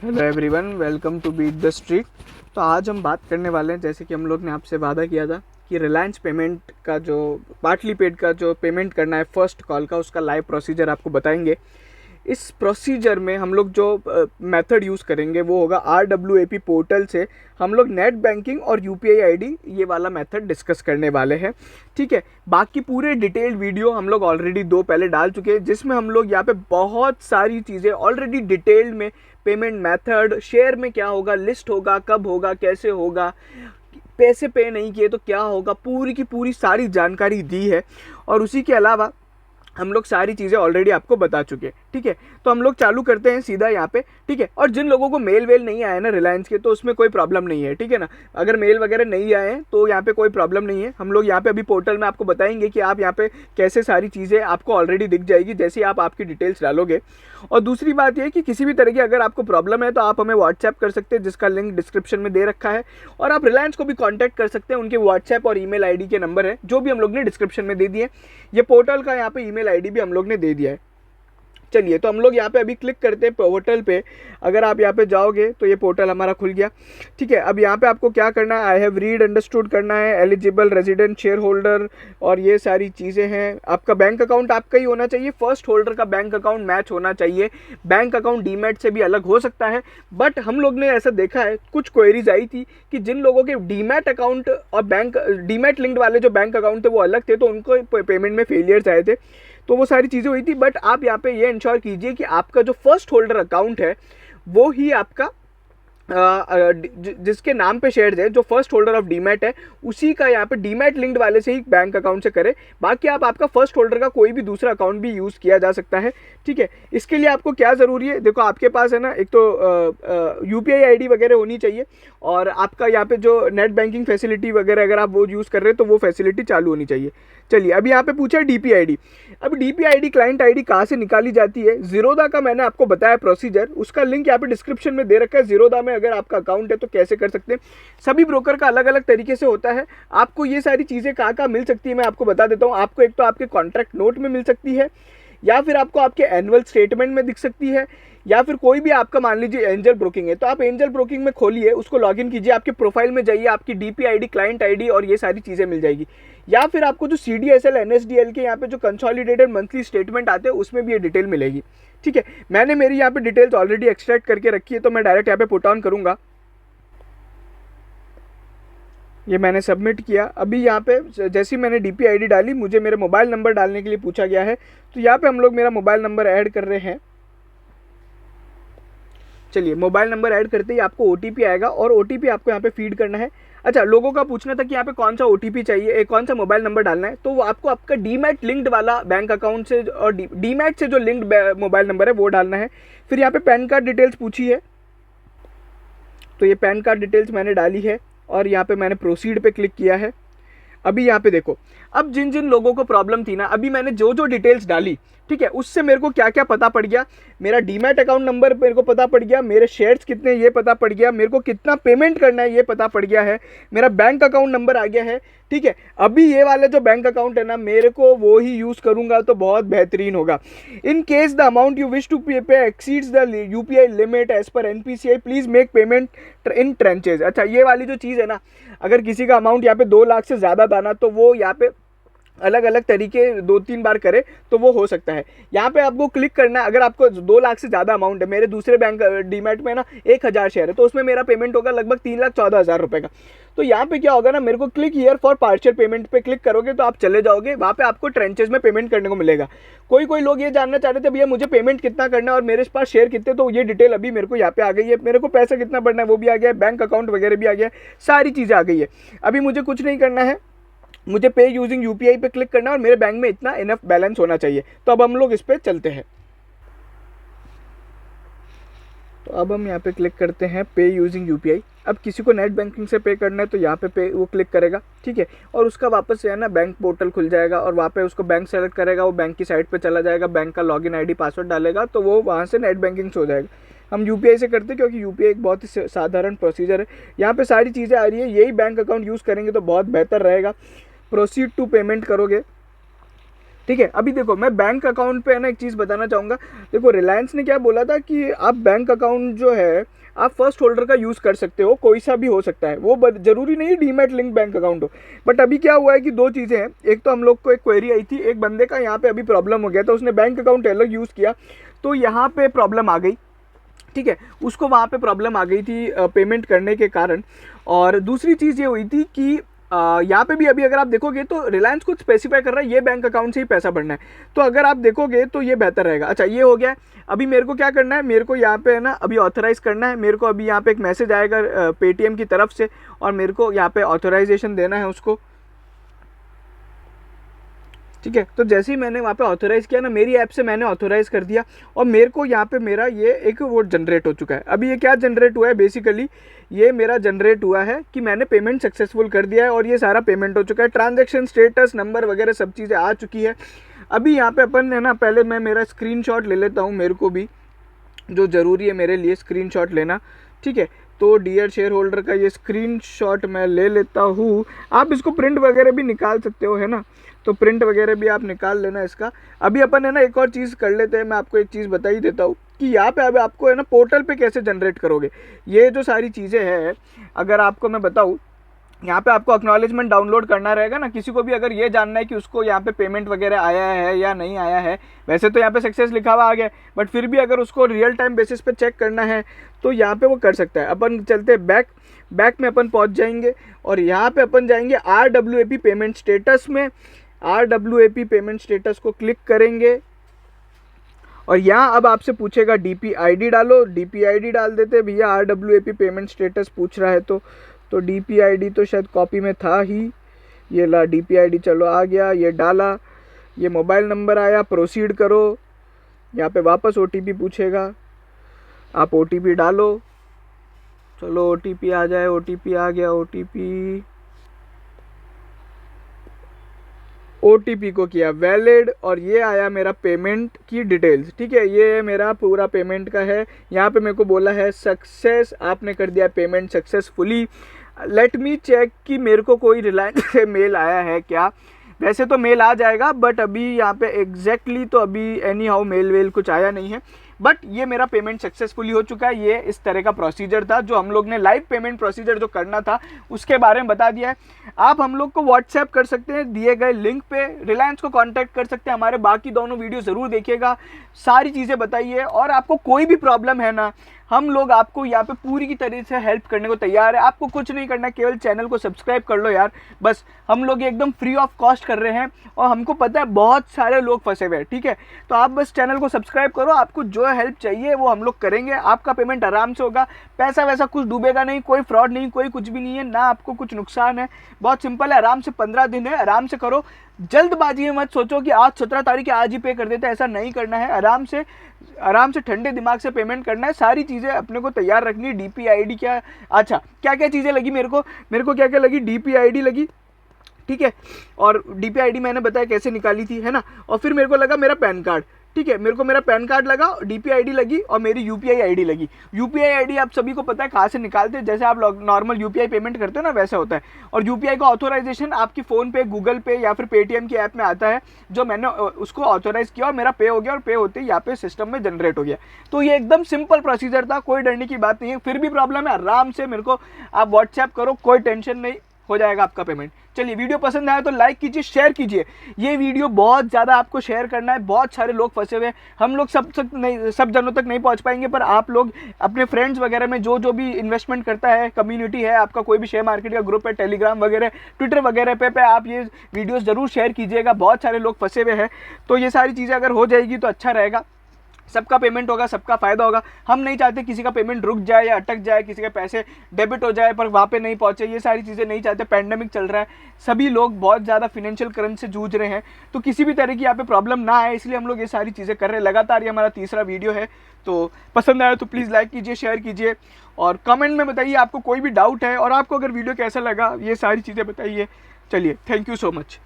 Hello everyone, welcome to beat the street. तो आज हम बात करने वाले हैं, जैसे कि हम लोग ने आपसे वादा किया था कि रिलायंस पेमेंट का जो पार्टली पेड का जो पेमेंट करना है फर्स्ट कॉल का, उसका लाइव प्रोसीजर आपको बताएंगे। इस प्रोसीजर में हम लोग जो मेथड यूज़ करेंगे वो होगा RWAP पोर्टल से हम लोग नेट बैंकिंग और UPI ID ये वाला मेथड डिस्कस करने वाले हैं। ठीक है, बाकी पूरे डिटेल्ड वीडियो हम लोग ऑलरेडी 2 पहले डाल चुके हैं, जिसमें हम लोग यहाँ पे बहुत सारी चीज़ें ऑलरेडी डिटेल्ड में पेमेंट मेथड, शेयर में क्या होगा, लिस्ट होगा, कब होगा, कैसे होगा, पैसे पे नहीं किए तो क्या होगा, पूरी की पूरी सारी जानकारी दी है। और उसी के अलावा हम लोग सारी चीज़ें ऑलरेडी आपको बता चुके हैं। ठीक है, तो हम लोग चालू करते हैं सीधा यहाँ पे। ठीक है, और जिन लोगों को मेल वेल नहीं आया ना रिलायंस के, तो उसमें कोई प्रॉब्लम नहीं है। ठीक है ना, अगर मेल वगैरह नहीं आए हैं तो यहाँ पे कोई प्रॉब्लम नहीं है। हम लोग यहाँ पे अभी पोर्टल में आपको बताएंगे कि आप यहाँ पे कैसे सारी चीज़ें आपको ऑलरेडी दिख जाएगी जैसे ही आप आपकी डिटेल्स डालोगे। और दूसरी बात यह कि किसी भी तरह की अगर आपको प्रॉब्लम है तो आप हमें व्हाट्सएप कर सकते हैं, जिसका लिंक डिस्क्रिप्शन में दे रखा है। और आप रिलायंस को भी कॉन्टैक्ट कर सकते हैं, उनके व्हाट्सएप और ईमेल आईडी के नंबर है जो भी हम लोग ने डिस्क्रिप्शन में दे दिए। ये पोर्टल का यहाँ पे ईमेल आईडी भी हम लोग ने दे दिया है। चलिए, तो हम लोग यहाँ पे अभी क्लिक करते हैं पोर्टल पे। अगर आप यहाँ पे जाओगे तो ये पोर्टल हमारा खुल गया। ठीक है, अब यहाँ पे आपको क्या करना है, आई हैव रीड अंडरस्टूड करना है, एलिजिबल रेजिडेंट शेयर होल्डर और ये सारी चीज़ें हैं। आपका बैंक अकाउंट आपका ही होना चाहिए, फर्स्ट होल्डर का बैंक अकाउंट मैच होना चाहिए। बैंक अकाउंट डीमैट से भी अलग हो सकता है, बट हम लोग ने ऐसा देखा है, कुछ क्वेरीज आई थी कि जिन लोगों के डीमैट अकाउंट और बैंक डीमैट लिंक्ड वाले जो बैंक अकाउंट थे वो अलग थे, तो उनको पेमेंट में फेलियर्स आए थे, तो वो सारी चीज़ें हुई थी। बट आप यहाँ पे ये इंश्योर कीजिए कि आपका जो फर्स्ट होल्डर अकाउंट है वो ही आपका जिसके नाम पे शेयर्स है, जो फर्स्ट होल्डर ऑफ डीमैट है, उसी का यहाँ पे डीमैट लिंक्ड वाले से ही बैंक अकाउंट से करें। बाकी आप आपका फर्स्ट होल्डर का कोई भी दूसरा अकाउंट भी यूज़ किया जा सकता है। ठीक है, इसके लिए आपको क्या ज़रूरी है, देखो आपके पास है ना, एक तो UPI ID वगैरह होनी चाहिए, और आपका यहाँ पे जो नेट बैंकिंग फैसिलिटी वगैरह अगर आप वो यूज़ कर रहे हैं तो वो फैसिलिटी चालू होनी चाहिए। चलिए, अभी यहाँ पे पूछा है DP ID। अब DP ID क्लाइंट ID कहाँ से निकाली जाती है, जीरोदा का मैंने आपको बताया प्रोसीजर, उसका लिंक यहाँ पे डिस्क्रिप्शन में दे रखा है। जीरोदा में अगर आपका अकाउंट है तो कैसे कर सकते हैं, सभी ब्रोकर का अलग अलग तरीके से होता है। आपको ये सारी चीज़ें कहाँ कहाँ मिल सकती है मैं आपको बता देता हूँ। आपको एक तो आपके कॉन्ट्रैक्ट नोट में मिल सकती है, या फिर आपको आपके एनुअल स्टेटमेंट में दिख सकती है, या फिर कोई भी आपका मान लीजिए एंजल ब्रोकिंग है तो आप एंजल ब्रोकिंग में खोलिए, उसको लॉगिन कीजिए, आपके प्रोफाइल में जाइए, आपकी DP ID क्लाइंट ID और ये सारी चीज़ें मिल जाएगी। या फिर आपको जो CDSL NSDL के यहाँ पे जो कंसोलिडेटेड मंथली स्टेटमेंट आते हैं उसमें भी ये डिटेल मिलेगी। ठीक है, मैंने मेरी यहाँ पे डिटेल्स ऑलरेडी एक्सट्रैक्ट करके रखी है, तो मैं डायरेक्ट यहाँ पे पुट ऑन करूँगा। ये मैंने सबमिट किया। अभी यहाँ पे जैसे ही मैंने DP ID डाली, मुझे मेरे मोबाइल नंबर डालने के लिए पूछा गया है, तो यहाँ पे हम लोग मेरा मोबाइल नंबर ऐड कर रहे हैं। चलिए, मोबाइल नंबर ऐड करते ही आपको OTP आएगा और OTP आपको यहाँ पे फीड करना है। अच्छा, लोगों का पूछना था कि यहाँ पे कौन सा OTP चाहिए, कौन सा मोबाइल नंबर डालना है, तो वो आपको आपका डीमैट लिंक्ड वाला बैंक अकाउंट से और डीमैट से जो लिंक्ड मोबाइल नंबर है वो डालना है। फिर यहाँ पे पैन कार्ड डिटेल्स पूछी है, तो ये पैन कार्ड डिटेल्स मैंने डाली है और यहाँ पे मैंने प्रोसीड पे क्लिक किया है। अभी यहाँ पे देखो, अब जिन जिन लोगों को प्रॉब्लम थी ना, अभी मैंने जो जो डिटेल्स डाली, ठीक है, उससे मेरे को क्या क्या पता पड़ गया। मेरा डीमैट अकाउंट नंबर मेरे को पता पड़ गया, मेरे शेयर्स कितने ये पता पड़ गया, मेरे को कितना पेमेंट करना है ये पता पड़ गया है, मेरा बैंक अकाउंट नंबर आ गया है। ठीक है, अभी ये वाला जो बैंक अकाउंट है ना, मेरे को वो ही यूज़ करूँगा तो बहुत बेहतरीन होगा। In case the amount you wish to pay exceeds the UPI limit as per NPCI, please make payment in tranches. अच्छा, ये वाली जो चीज़ है ना, अगर किसी का अमाउंट यहाँ पे 2 लाख से ज़्यादा था ना, तो वो यहाँ पे अलग अलग तरीके 2-3 बार करे तो वो हो सकता है। यहाँ पे आपको क्लिक करना है, अगर आपको 2 लाख से ज़्यादा अमाउंट है, मेरे दूसरे बैंक डीमैट में ना 1000 शेयर है, तो उसमें मेरा पेमेंट होगा लगभग 3,14,000 रुपये का। तो यहाँ पे क्या होगा ना, मेरे को click here for partial payment पे क्लिक करोगे तो आप चले जाओगे, वहाँ पे आपको ट्रेंचेस में पेमेंट करने को मिलेगा। कोई लोग ये जानना चाह रहे थे भैया मुझे पेमेंट कितना करना है और मेरे पास शेयर कितने, तो ये डिटेल अभी मेरे को यहाँ पे आ गई है। मेरे को पैसा कितना बढ़ना है वो भी आ गया है, बैंक अकाउंट वगैरह भी आ गया है, सारी चीज़ें आ गई है। अभी मुझे कुछ नहीं करना है, मुझे पे यूजिंग UPI पे क्लिक करना है और मेरे बैंक में इतना इनफ बैलेंस होना चाहिए। तो अब हम लोग इस पे चलते हैं। तो अब हम यहाँ पे क्लिक करते हैं पे यूजिंग UPI। अब किसी को नेट बैंकिंग से पे करना है तो यहाँ पे वो क्लिक करेगा। ठीक है, और उसका वापस से है ना बैंक पोर्टल खुल जाएगा और वहाँ पे उसको बैंक सेलेक्ट करेगा, वो बैंक की साइट पे चला जाएगा, बैंक का लॉगिन ID पासवर्ड डालेगा तो वो वहाँ से नेट बैंकिंग से हो जाएगा। हम UPI से करते हैं क्योंकि UPI एक बहुत ही साधारण प्रोसीजर है। यहाँ पे सारी चीज़ें आ रही है, यही बैंक अकाउंट यूज़ करेंगे तो बहुत बेहतर रहेगा। प्रोसीड टू पेमेंट करोगे ठीक है। अभी देखो मैं बैंक अकाउंट पे है ना एक चीज़ बताना चाहूँगा। देखो रिलायंस ने क्या बोला था कि आप बैंक अकाउंट जो है आप फर्स्ट होल्डर का यूज़ कर सकते हो, कोई सा भी हो सकता है, वो जरूरी नहीं डीमैट लिंक बैंक अकाउंट हो। बट अभी क्या हुआ है कि दो चीज़ें हैं, एक तो हम लोग को एक क्वेरी आई थी, एक बंदे का यहाँ पे अभी प्रॉब्लम हो गया था, उसने बैंक अकाउंट अलग यूज़ किया तो यहाँ पे प्रॉब्लम आ गई। ठीक है, उसको वहाँ पे प्रॉब्लम आ गई थी पेमेंट करने के कारण। और दूसरी चीज़ ये हुई थी कि यहाँ पे भी अभी अगर आप देखोगे तो रिलायंस कुछ स्पेसिफाई कर रहा है ये बैंक अकाउंट से ही पैसा भरना है, तो अगर आप देखोगे तो ये बेहतर रहेगा। अच्छा ये हो गया। अभी मेरे को क्या करना है, मेरे को यहाँ पे है ना अभी ऑथराइज करना है, मेरे को अभी यहाँ पे एक मैसेज आएगा पेटीएम की तरफ से और मेरे को यहाँ पे ऑथराइजेशन देना है उसको। ठीक है, तो जैसे ही मैंने वहाँ पे ऑथराइज़ किया ना, मेरी ऐप से मैंने ऑथराइज़ कर दिया और मेरे को यहाँ पे मेरा ये एक वो जनरेट हो चुका है। अभी ये क्या जनरेट हुआ है, बेसिकली ये मेरा जनरेट हुआ है कि मैंने पेमेंट सक्सेसफुल कर दिया है और ये सारा पेमेंट हो चुका है, ट्रांजैक्शन स्टेटस नंबर वगैरह सब चीज़ें आ चुकी है। अभी यहाँ पे अपन है ना, पहले मैं मेरा स्क्रीनशॉट ले लेता हूँ, मेरे को भी जो ज़रूरी है मेरे लिए स्क्रीनशॉट लेना। ठीक है, तो डियर शेयर होल्डर का ये स्क्रीनशॉट मैं ले लेता हूँ। आप इसको प्रिंट वगैरह भी निकाल सकते हो, है ना, तो प्रिंट वगैरह भी आप निकाल लेना इसका। अभी अपन है ना एक और चीज़ कर लेते हैं, मैं आपको एक चीज़ बता ही देता हूँ कि यहाँ पे अब आपको है ना पोर्टल पे कैसे जनरेट करोगे ये जो सारी चीज़ें हैं। अगर आपको मैं बताऊँ, यहाँ पे आपको एक्नॉलेजमेंट डाउनलोड करना रहेगा ना, किसी को भी अगर ये जानना है कि उसको यहाँ पे पेमेंट वगैरह आया है या नहीं आया है। वैसे तो यहाँ पे सक्सेस लिखा हुआ आ गया, बट फिर भी अगर उसको रियल टाइम बेसिस पे चेक करना है तो यहाँ पे वो कर सकता है। अपन चलते बैक में अपन पहुँच जाएंगे और यहाँ पे अपन जाएंगे RWAP पेमेंट स्टेटस में। RWAP पेमेंट स्टेटस को क्लिक करेंगे और यहाँ अब आपसे पूछेगा DPID डालो, DPID डाल देते भैया। RWAP पेमेंट स्टेटस पूछ रहा है तो DPID तो शायद कॉपी में था ही, ये ला DPID चलो आ गया, ये डाला, ये मोबाइल नंबर आया, प्रोसीड करो। यहाँ पे वापस OTP पूछेगा, आप OTP डालो, चलो OTP आ जाए, OTP आ गया, OTP को किया वैलिड और ये आया मेरा पेमेंट की डिटेल्स। ठीक है, ये मेरा पूरा पेमेंट का है। यहाँ पे मेरे को बोला है सक्सेस, आपने कर दिया payment successfully. Let me check कि मेरे को कोई रिलायंस से मेल आया है क्या। वैसे तो मेल आ जाएगा बट अभी यहाँ पे एग्जैक्टली तो अभी एनी हाउ मेल वेल कुछ आया नहीं है। बट ये मेरा पेमेंट सक्सेसफुली हो चुका है। ये इस तरह का प्रोसीजर था जो हम लोग ने लाइव पेमेंट प्रोसीजर जो करना था उसके बारे में बता दिया है। आप हम लोग को व्हाट्सएप कर सकते हैं दिए गए लिंक पे, रिलायंस को कांटेक्ट कर सकते हैं। हमारे बाकी दोनों वीडियो ज़रूर देखिएगा, सारी चीज़ें बताइए। और आपको कोई भी प्रॉब्लम है ना, हम लोग आपको यहाँ पे पूरी की तरह से हेल्प करने को तैयार है। आपको कुछ नहीं करना, केवल चैनल को सब्सक्राइब कर लो यार, बस। हम लोग ये एकदम फ्री ऑफ कॉस्ट कर रहे हैं और हमको पता है बहुत सारे लोग फंसे हुए हैं। ठीक है, तो आप बस चैनल को सब्सक्राइब करो, आपको जो हेल्प चाहिए वो हम लोग करेंगे। आपका पेमेंट आराम से होगा, पैसा वैसा कुछ डूबेगा नहीं, कोई फ्रॉड नहीं, कोई कुछ भी नहीं है, ना आपको कुछ नुकसान है। बहुत सिंपल है, आराम से 15 दिन है, आराम से करो। जल्दबाजी में मत सोचो कि आज 17 तारीख है आज ही पे कर देते हैं, ऐसा नहीं करना है। आराम से ठंडे दिमाग से पेमेंट करना है। सारी चीज़ें अपने को तैयार रखनी है। DPID क्या, अच्छा क्या क्या चीज़ें लगी मेरे को क्या क्या लगी, DPID लगी। ठीक है, और DPID मैंने बताया कैसे निकाली थी, है ना। और फिर मेरे को लगा मेरा पैन कार्ड। ठीक है, मेरे को मेरा पैन कार्ड लगा, DPID लगी और मेरी UPI ID लगी। UPI ID आप सभी को पता है कहाँ से निकालते हैं, जैसे आप नॉर्मल UPI पेमेंट करते हो ना वैसा होता है। और UPI का ऑथोराइजेशन आपकी फ़ोन पे, गूगल पे या फिर पेटीएम की ऐप में आता है, जो मैंने उसको ऑथोराइज़ किया और मेरा पे हो गया और पे होते ही यहाँ पे सिस्टम में जनरेट हो गया। तो ये एकदम सिंपल प्रोसीजर था, कोई डरने की बात नहीं है। फिर भी प्रॉब्लम है, आराम से मेरे को आप व्हाट्सएप करो, कोई टेंशन नहीं, हो जाएगा आपका पेमेंट। चलिए, वीडियो पसंद आया तो लाइक कीजिए, शेयर कीजिए। ये वीडियो बहुत ज़्यादा आपको शेयर करना है, बहुत सारे लोग फंसे हुए हैं। हम लोग सब जनों तक नहीं पहुंच पाएंगे, पर आप लोग अपने फ्रेंड्स वगैरह में जो भी इन्वेस्टमेंट करता है, कम्युनिटी है आपका, कोई भी शेयर मार्केट का ग्रुप है, टेलीग्राम वगैरह, ट्विटर वगैरह पे आप ये वीडियोज़ ज़रूर शेयर कीजिएगा। बहुत सारे लोग फंसे हुए हैं, तो ये सारी चीज़ें अगर हो जाएगी तो अच्छा रहेगा। सबका पेमेंट होगा, सबका फ़ायदा होगा। हम नहीं चाहते किसी का पेमेंट रुक जाए या अटक जाए, किसी के पैसे डेबिट हो जाए पर वहाँ पे नहीं पहुँचे, ये सारी चीज़ें नहीं चाहते। पैंडेमिक चल रहा है, सभी लोग बहुत ज़्यादा फिनेंशियल क्रंच से जूझ रहे हैं, तो किसी भी तरह की यहाँ पे प्रॉब्लम ना आए, इसलिए हम लोग ये सारी चीज़ें कर रहे हैं। लगातार ये हमारा तीसरा वीडियो है, तो पसंद आया तो प्लीज़ लाइक कीजिए, शेयर कीजिए और कमेंट में बताइए आपको कोई भी डाउट है। और आपको अगर वीडियो कैसा लगा, ये सारी चीज़ें बताइए। चलिए, थैंक यू सो मच।